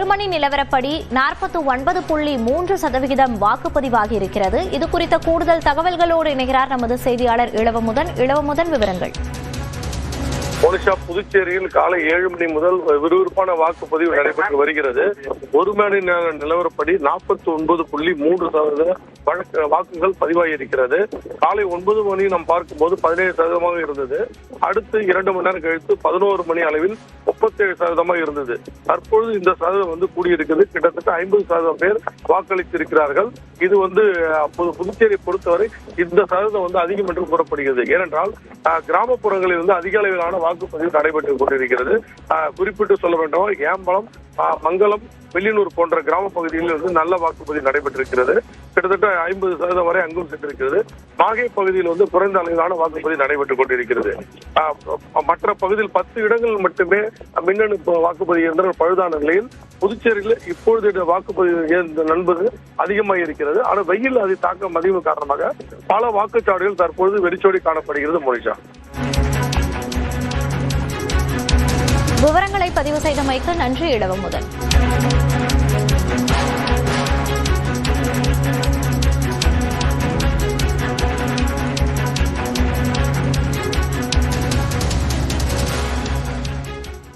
மணி நிலவரப்படி 49.3% வாக்குப்பதிவாகி இருக்கிறது. இது குறித்த கூடுதல் தகவல்களோடு இணைகிறார் நமது செய்தியாளர் இளவமுதன். இளவமுதன், விவரங்கள். மோனிஷா, புதுச்சேரியில் காலை 7 மணி முதல் விறுவிறுப்பான வாக்குப்பதிவு நடைபெற்று வருகிறது. ஒரு மணி நேர நிலவரப்படி 49.3% வாக்குகள் பதிவாகி இருக்கிறது. காலை 9 மணி நாம் பார்க்கும்போது 17% இருந்தது. அடுத்து 2 மணி நேரம் கழித்து 11 மணி அளவில் 37% இருந்தது. தற்பொழுது இந்த சதவீதம் கூடியிருக்கிறது. கிட்டத்தட்ட 50% பேர் வாக்களித்திருக்கிறார்கள். இது புதுச்சேரியை பொறுத்தவரை இந்த சதவீதம் அதிகம் என்று கூறப்படுகிறது. ஏனென்றால் கிராமப்புறங்களில் அதிக அளவிலான வாக்குப்பதிவு நடைபெற்றுக் கொண்டிருக்கிறது. குறிப்பிட்டு சொல்ல வேண்டும், ஏம்பலம், மங்கலம், வெள்ளியனூர் போன்ற கிராம பகுதிகளில் நல்ல வாக்குப்பதிவு நடைபெற்றிருக்கிறது. கிட்டத்தட்ட 50% வரை அங்கும் சென்றிருக்கிறது. மாகே பகுதியில் குறைந்த அளவிலான வாக்குப்பதிவு நடைபெற்றுக் கொண்டிருக்கிறது. மற்ற பகுதியில் 10 இடங்கள் மட்டுமே மின்னணு வாக்குப்பதிவு இயந்திரம் பழுதான நிலையில் புதுச்சேரியில் இப்பொழுது வாக்குப்பதிவு நண்பது அதிகமாக இருக்கிறது. ஆனால் வெயில் தாக்கம் அதிகம் காரணமாக பல வாக்குச்சாவடிகள் தற்பொழுது வெறிச்சோடி காணப்படுகிறது. மோனிஷா, விவரங்களை பதிவு செய்தமைக்கு நன்றி இளவமுதன்.